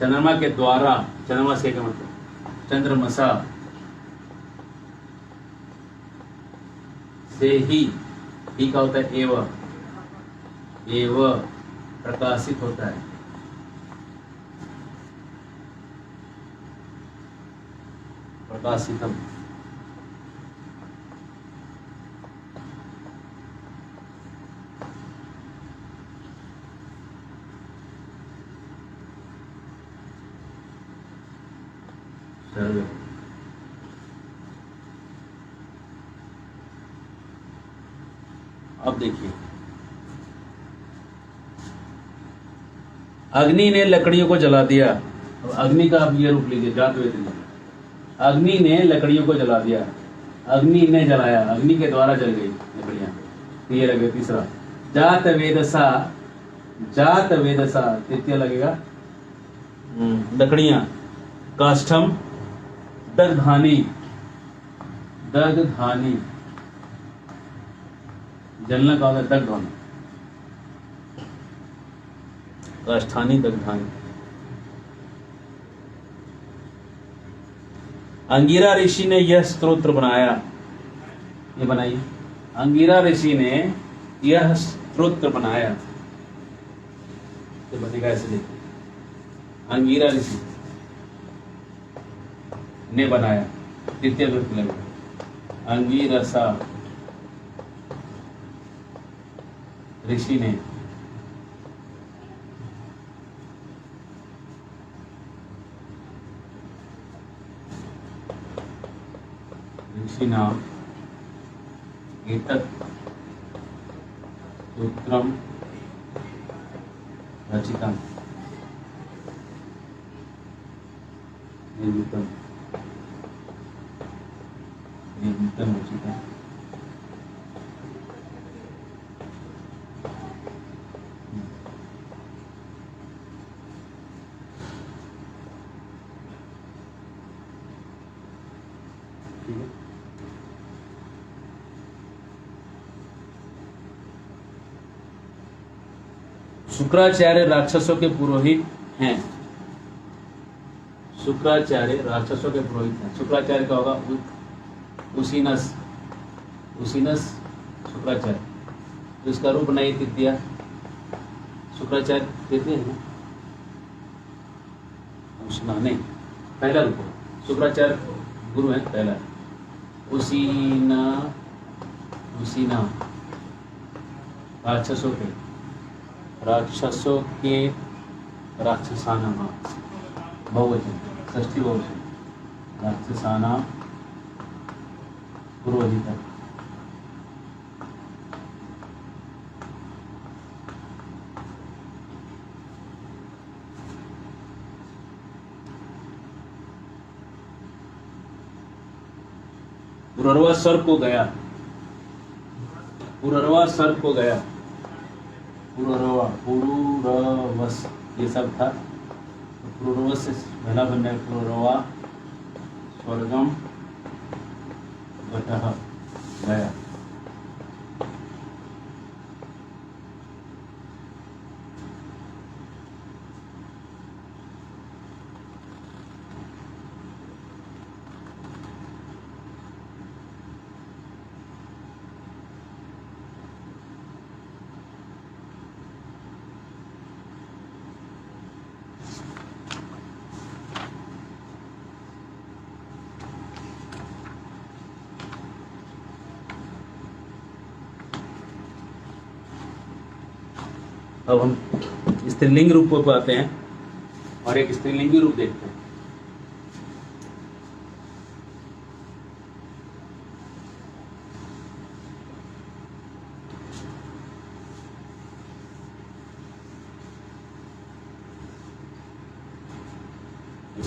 चंद्रमा के द्वारा, चंद्रमा से का मतलब चंद्रमसा से ही का होता है एव प्रकाशित होता है। प्रकाशितम, सर्वे। अब देखिए, अग्नि ने लकड़ियों को जला दिया। अब अग्नि का आप ये रूप लीजिए, जात वेद। अग्नि ने लकड़ियों को जला दिया, अग्नि ने जलाया, अग्नि के द्वारा जल गई लकड़ियां। तो ये लगेगा तीसरा। जात वेदसा तृतीय लगेगा लकड़ियां। काष्ठम दग्धानी, जलना का होता है दग्ध होना। काष्ठानी दग्धानी। अंगिरा ऋषि ने यह स्तोत्र बनाया, ये बनाइए। अंगिरा ऋषि ने यह स्तोत्र बनाया, तो बनेगा ऐसे देखिए, अंगिरा ऋषि ने बनाया, द्वितीय विभक्ति लगेगा। अंगिरसा ऋषि ने ऋषिना एतत् सूत्रम रचितम् निर्मितम् रचितम्। शुक्राचार्य राक्षसों के पुरोहित हैं। शुक्राचार्य राक्षसों के पुरोहित हैं। शुक्राचार्य का होगा उसीनस, उसीनस शुक्राचार्य। तो इसका रूप बनाइए तृतीया। शुक्राचार्य कहते हैं उष्णा, नहीं, पहला रूप होगा। शुक्राचार्य गुरु है पहला। उसीना, उसीना राक्षसों के, राक्षसों के, राक्षसाना बहुवचन, षष्ठी बहुवचन, राक्षसाना पुरोहित। पुररवा सर्प को गया, पुररवा सर्प को गया, पुररवा, पुरुरवस ये सब था। पुरुरवस से पहला बन रहा है पुररवा स्वर्गम गतः गया। अब हम स्त्रीलिंग रूप को आते हैं और एक स्त्रीलिंगी रूप देखते हैं।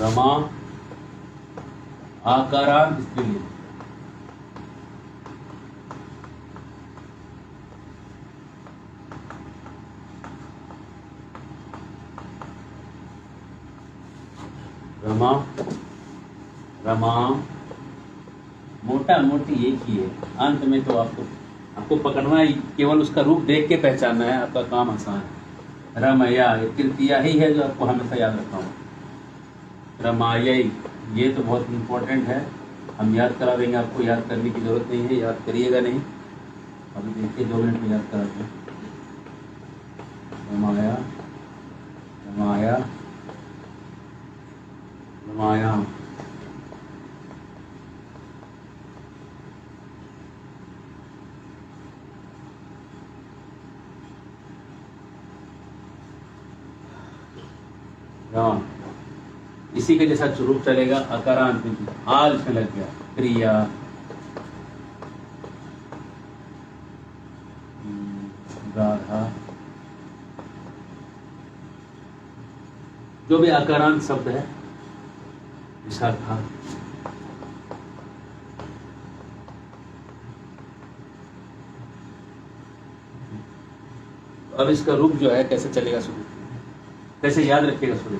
रमा आकारांत स्त्रीलिंग, रमा, रमा मोटा मोटी एक ही है। अंत में तो आपको पकड़ना है, केवल उसका रूप देख के पहचानना है, आपका काम आसान है। रमया तृतीया ही है जो आपको हमेशा याद रखना होगा। रमायई ये तो बहुत इम्पोर्टेंट है, हम याद करा देंगे, आपको याद करने की जरूरत नहीं है, याद करिएगा नहीं। अभी देखिए 2 मिनट में याद कराते हैं। रमाया, रमाया, रमाया, राम, इसी के जैसा रूप चलेगा। अकारांत में आल इसमें लग गया, क्रिया, गाढ़ा, जो भी आकारांत शब्द है, विशाखा, अब इसका रूप जो है कैसे चलेगा शुरू, कैसे याद रखिएगा शुरू।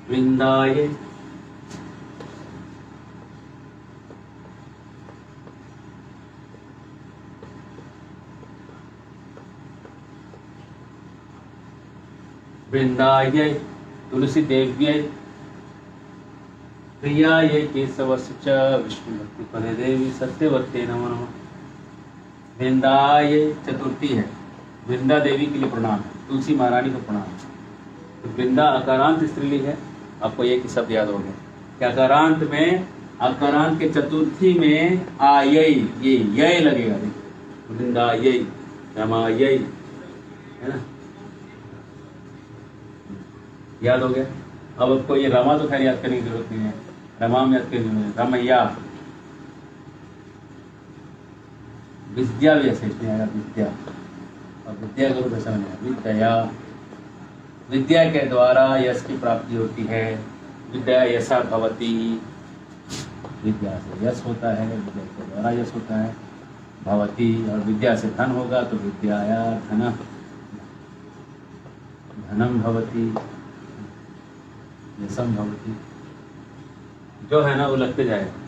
वृंदाये, वृंदायै तुलसी देव्यै प्रियायै केशवस्य च विष्णु भक्ति पदे देवी सत्यवत्ते नमो नमः। वृंदायै चतुर्थी है, वृंदा देवी के लिए प्रणाम है, तुलसी महारानी को प्रणाम है। तो वृंदा अकारांत स्त्रीलिंग है, आपको ये कि शब्द याद हो गया कि अकारांत में, अकारांत के चतुर्थी में आयै, ये य लगेगा, देखिए वृंदायै रमायै, है ना, याद हो गया। अब आपको ये रमा तो खैर याद करने की जरूरत नहीं है, रमा में याद करने की जरूरत है, रमैया। विद्या भी ऐसे इसमें आएगा, विद्या, और विद्या का रूप ऐसा बनेगा विद्या। विद्या के द्वारा यश की प्राप्ति होती है, विद्या यशा भवती, विद्या से यश होता है, विद्या के द्वारा यश होता है, भवती, और विद्या से धन होगा तो विद्याया धन, धनम भवती, यशम भवती, जो है ना वो लगते जाएगा।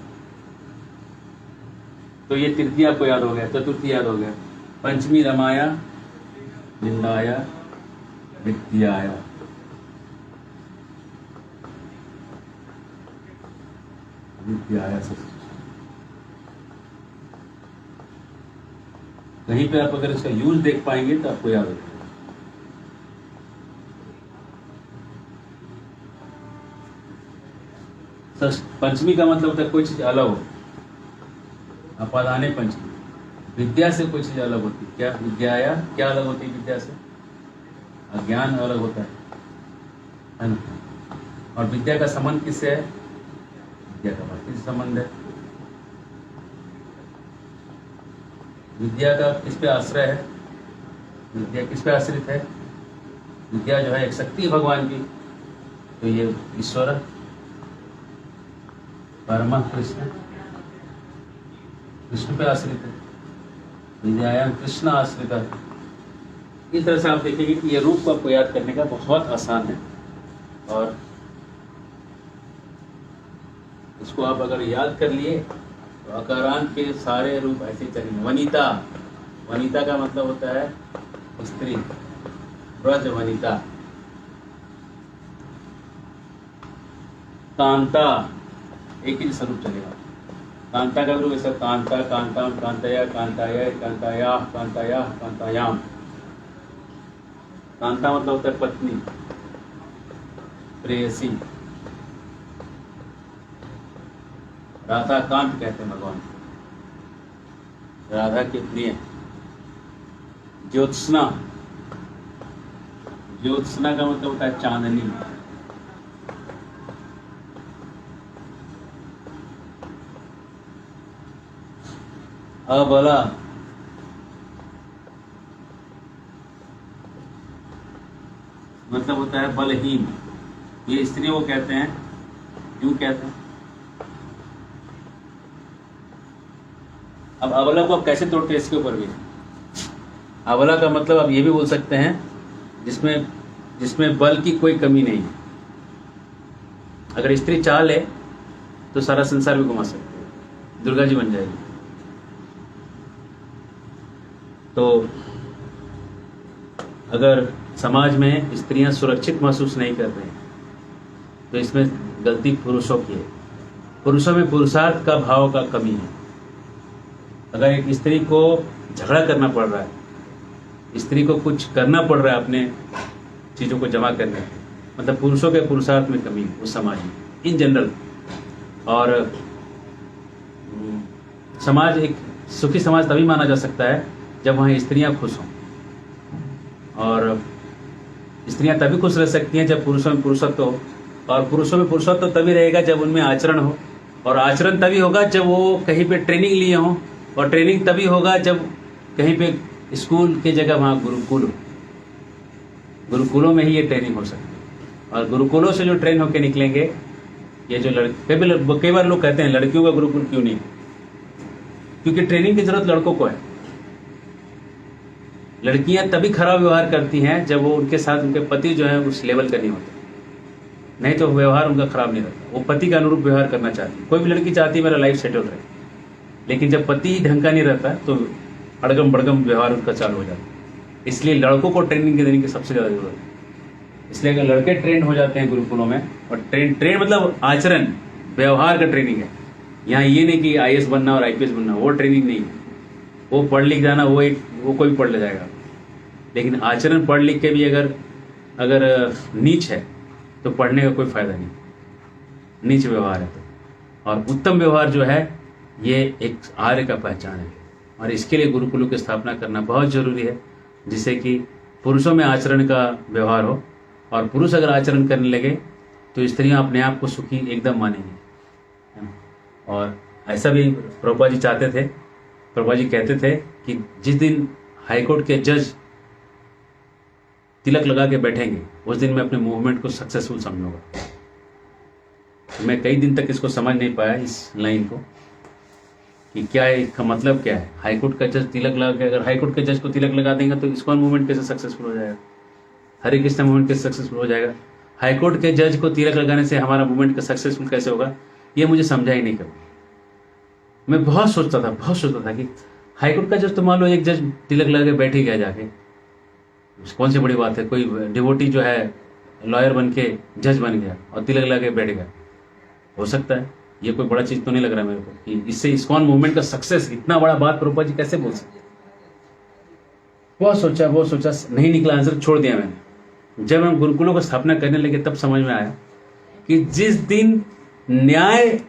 तो ये तृतीया आपको याद हो गया, चतुर्थी याद हो गया, पंचमी रमाया विंदाया विद्याया, विद्याया से कहीं पे आप अगर इसका यूज देख पाएंगे तो आपको याद होगा। पंचमी का मतलब होता है कोई चीज अलग हो, अपादाने पंचमी, विद्या से कोई चीज अलग होती है। क्या विद्याया, क्या अलग होती है विद्या से? अज्ञान अलग होता है ना? और विद्या का संबंध किससे है? विद्या का भक्ति से संबंध है। विद्या का किस पे आश्रय है? विद्या किस पे आश्रित है? विद्या जो है एक शक्ति भगवान की, तो ये ईश्वर परम कृष्ण, कृष्ण पे आश्रित है, विद्यायाम कृष्ण आश्रित है। इस तरह से आप देखेंगे कि ये रूप को आपको याद करने का बहुत आसान है, और इसको आप अगर याद कर लिए तो अकारांत के सारे रूप ऐसे चलेंगे। वनिता, वनिता का मतलब होता है स्त्री, ब्रज वनिता। कांता एक ही स्वरूप चलेगा, कांता का रूप ऐसा कांता, कांता, कांतया, कांताया, कांताया, कांताया, कांतायाम। कांता मतलब होता है पत्नी, प्रेयसी। राधा कांत कहते हैं भगवान, राधा के प्रिय। ज्योत्सना, ज्योत्सना का मतलब होता है चांदनी। अबला, मतलब होता है बलहीन। ये स्त्रियों को कहते हैं, क्यों कहते हैं? अब अबला को आप कैसे तोड़ते हैं इसके ऊपर भी। अबला का मतलब आप ये भी बोल सकते हैं जिसमें बल की कोई कमी नहीं है। अगर स्त्री चाह ले तो सारा संसार भी घुमा सकती है, दुर्गा जी बन जाएगी। तो अगर समाज में स्त्रियां सुरक्षित महसूस नहीं कर रही तो इसमें गलती पुरुषों की है। पुरुषों में पुरुषार्थ का भाव का कमी है। अगर एक स्त्री को झगड़ा करना पड़ रहा है, स्त्री को कुछ करना पड़ रहा है अपने चीज़ों को जमा करने, मतलब पुरुषों के पुरुषार्थ में कमी है उस समाज में इन जनरल। और समाज एक सुखी समाज तभी माना जा सकता है जब वहाँ स्त्रियाँ खुश हों, और स्त्रियाँ तभी खुश रह सकती हैं जब पुरुषों में पुरुषत्व हो, और पुरुषों में पुरुषत्व तभी रहेगा जब उनमें आचरण हो, और आचरण तभी होगा जब वो कहीं पे ट्रेनिंग लिए हों, और ट्रेनिंग तभी होगा जब कहीं पे स्कूल की जगह वहाँ गुरुकुल हो। गुरुकुलों में ही ये ट्रेनिंग हो सकती है, और गुरुकुलों से जो ट्रेन होकर निकलेंगे, ये जो कई बार लोग कहते हैं लड़कियों का गुरुकुल क्यों नहीं, क्योंकि ट्रेनिंग की जरूरत लड़कों को है। लड़कियां तभी खराब व्यवहार करती हैं जब वो उनके साथ उनके पति जो है उस लेवल का नहीं होते, नहीं तो व्यवहार उनका खराब नहीं रहता। वो पति का अनुरूप व्यवहार करना चाहती है। कोई भी लड़की चाहती है मेरा लाइफ सेटल रहे, लेकिन जब पति ढंग का नहीं रहता तो अड़गम बड़गम व्यवहार उनका चालू हो जाता है। इसलिए लड़कों को ट्रेनिंग देने की सबसे ज़्यादा जरूरत है। इसलिए अगर लड़के ट्रेंड हो जाते हैं गुरुकुलों में, और ट्रेन मतलब आचरण व्यवहार का ट्रेनिंग है। यहाँ ये नहीं कि आईएएस बनना और आईपीएस बनना, वो ट्रेनिंग नहीं है। वो पढ़ लिख जाना वो कोई पढ़ ले जाएगा, लेकिन आचरण पढ़ लिख के भी अगर नीच है तो पढ़ने का कोई फायदा नहीं। नीच व्यवहार है तो, और उत्तम व्यवहार जो है ये एक आर्य का पहचान है, और इसके लिए गुरुकुलों की स्थापना करना बहुत जरूरी है, जिससे कि पुरुषों में आचरण का व्यवहार हो, और पुरुष अगर आचरण करने लगे तो स्त्रियां अपने आप को सुखी एकदम मानेंगी, है ना। और ऐसा भी प्रभुपाद जी चाहते थे, प्रभुपाद जी कहते थे कि जिस दिन हाईकोर्ट के जज तिलक लगा के बैठेंगे उस दिन मैं अपने मूवमेंट को सक्सेसफुल समझूंगा। तो मैं कई दिन तक इसको समझ नहीं पाया, इस लाइन को, कि क्या है, इसका मतलब क्या है। हाईकोर्ट का जज तिलक लगा के, अगर हाईकोर्ट के जज को तिलक लगा देंगे तो इस्कॉन मूवमेंट कैसे सक्सेसफुल हो जाएगा, हरे कृष्ण मूवमेंट कैसे सक्सेसफुल हो जाएगा। हाईकोर्ट के जज को तिलक लगाने से हमारा मूवमेंट का सक्सेसफुल कैसे होगा, ये मुझे समझा ही नहीं कभी। मैं बहुत सोचता था कि हाईकोर्ट का जज तो मान लो एक जज तिलक लगा के बैठ ही गया जाके, कौन सी बड़ी बात है। कोई डिवोटी जो है लॉयर बन के जज बन गया और तिलक लगा के बैठ गया, हो सकता है। ये कोई बड़ा चीज तो नहीं लग रहा मेरे को कि इससे इस्कॉन मूवमेंट का सक्सेस, इतना बड़ा बात प्रभुपाद जी कैसे बोल सकते। बहुत सोचा, नहीं निकला आंसर, छोड़ दिया मैंने। जब हम गुरुकुलों को स्थापना करने लगे तब समझ में आया कि जिस दिन न्याय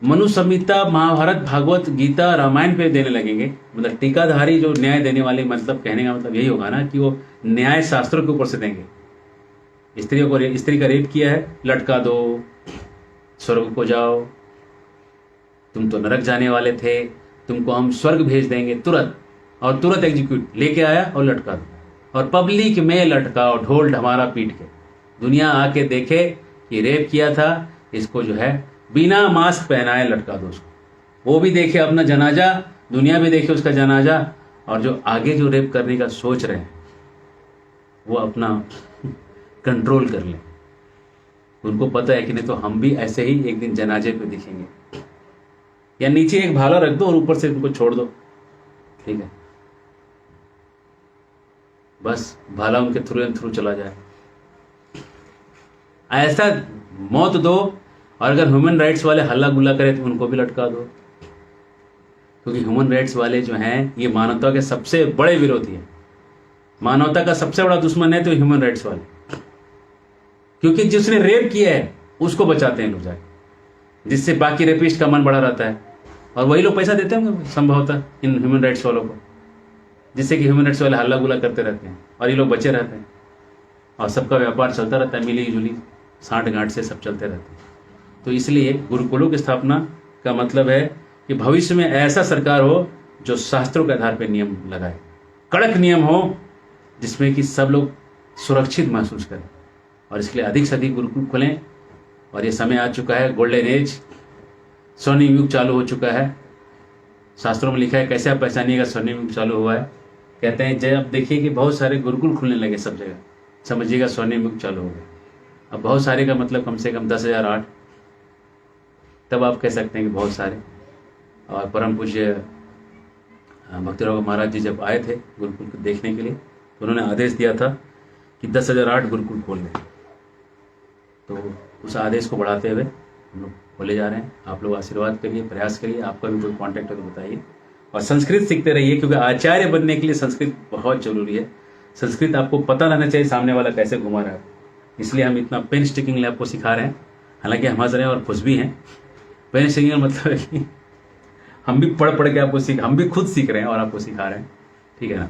मनु संहिता, महाभारत, भागवत, गीता, रामायण पे देने लगेंगे, मतलब टीकाधारी जो न्याय देने वाले, मतलब कहने का मतलब यही होगा ना कि वो न्याय शास्त्रों के ऊपर से देंगे। स्त्री का रेप किया है, लटका दो, स्वर्ग को जाओ, तुम तो नरक जाने वाले थे, तुमको हम स्वर्ग भेज देंगे तुरंत, और तुरंत एग्जीक्यूट, लेके आया और लटका दो, और पब्लिक में लटकाओ ढोल ढमारा पीट के, दुनिया आके देखे कि रेप किया था, इसको जो है बिना मास्क पहनाए लटका दो उसको, वो भी देखे अपना जनाजा, दुनिया भी देखे उसका जनाजा, और जो आगे जो रेप करने का सोच रहे हैं वो अपना कंट्रोल कर ले। उनको पता है कि नहीं तो हम भी ऐसे ही एक दिन जनाजे पे दिखेंगे, या नीचे एक भाला रख दो और ऊपर से उनको छोड़ दो, ठीक है, बस भाला उनके थ्रू चला जाए। ऐसा मौत दो, और अगर ह्यूमन राइट्स वाले हल्ला गुल्ला करें तो उनको भी लटका दो, क्योंकि ह्यूमन राइट्स वाले जो हैं ये मानवता के सबसे बड़े विरोधी हैं। मानवता का सबसे बड़ा दुश्मन है तो ह्यूमन राइट्स वाले, क्योंकि जिसने रेप किया है उसको बचाते हैं लोग जाके, जिससे बाकी रेपिस्ट का मन बढ़ा रहता है, और वही लोग पैसा देते होंगे संभवतः इन ह्यूमन राइट्स वालों को, जिससे कि ह्यूमन राइट्स वाले हल्ला गुल्ला करते रहते हैं और ये लोग बचे रहते हैं, और सबका व्यापार चलता रहता है, मिली जुली साठ गांठ से सब चलते रहते हैं। तो इसलिए गुरुकुलों की स्थापना का मतलब है कि भविष्य में ऐसा सरकार हो जो शास्त्रों के आधार पर नियम लगाए, कड़क नियम हो, जिसमें कि सब लोग सुरक्षित महसूस करें, और इसके लिए अधिक से अधिक गुरुकुल खोलें। और ये समय आ चुका है, गोल्डन एज, स्वर्णिम युग चालू हो चुका है। शास्त्रों में लिखा है, कैसे आप पहचानिएगा स्वर्णिम युग चालू हुआ है। कहते हैं जब आप देखिए कि बहुत सारे गुरुकुल खुलने लगे सब जगह, समझिएगा स्वर्णिम युग चालू हो गया। अब बहुत सारे का मतलब कम से कम 10,008, तब आप कह सकते हैं कि बहुत सारे। और परम पूज्य भक्तिराव महाराज जी जब आए थे गुरुकुल को देखने के लिए, तो उन्होंने आदेश दिया था कि 10,008 गुरुकुल खोल दें। तो उस आदेश को बढ़ाते हुए हम लोग खोले जा रहे हैं। आप लोग आशीर्वाद करिए, प्रयास करिए, आपका भी कोई कांटेक्ट है तो बताइए, और संस्कृत सीखते रहिए, क्योंकि आचार्य बनने के लिए संस्कृत बहुत जरूरी है। संस्कृत आपको पता रहना चाहिए सामने वाला कैसे घुमा रहा है, इसलिए हम इतना पेन स्टिकिंग आपको सिखा रहे हैं। हालांकि हम हंस रहे हैं और खुश भी हैं। पेन स्टिकिंग का मतलब है कि हम भी पढ़ के आपको हम भी खुद सीख रहे हैं और आपको सिखा रहे हैं, ठीक है ना।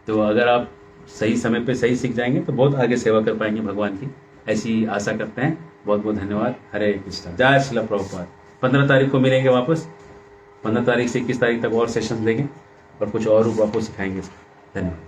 तो अगर आप सही समय पे सही सीख जाएंगे तो बहुत आगे सेवा कर पाएंगे भगवान की, ऐसी आशा करते हैं। बहुत बहुत धन्यवाद। हरे कृष्णा, जय श्रील प्रभुपाद। 15 तारीख को मिलेंगे वापस। 15 तारीख से 21 तारीख तक और सेशन देंगे और कुछ और रूप आपको सिखाएंगे। धन्यवाद।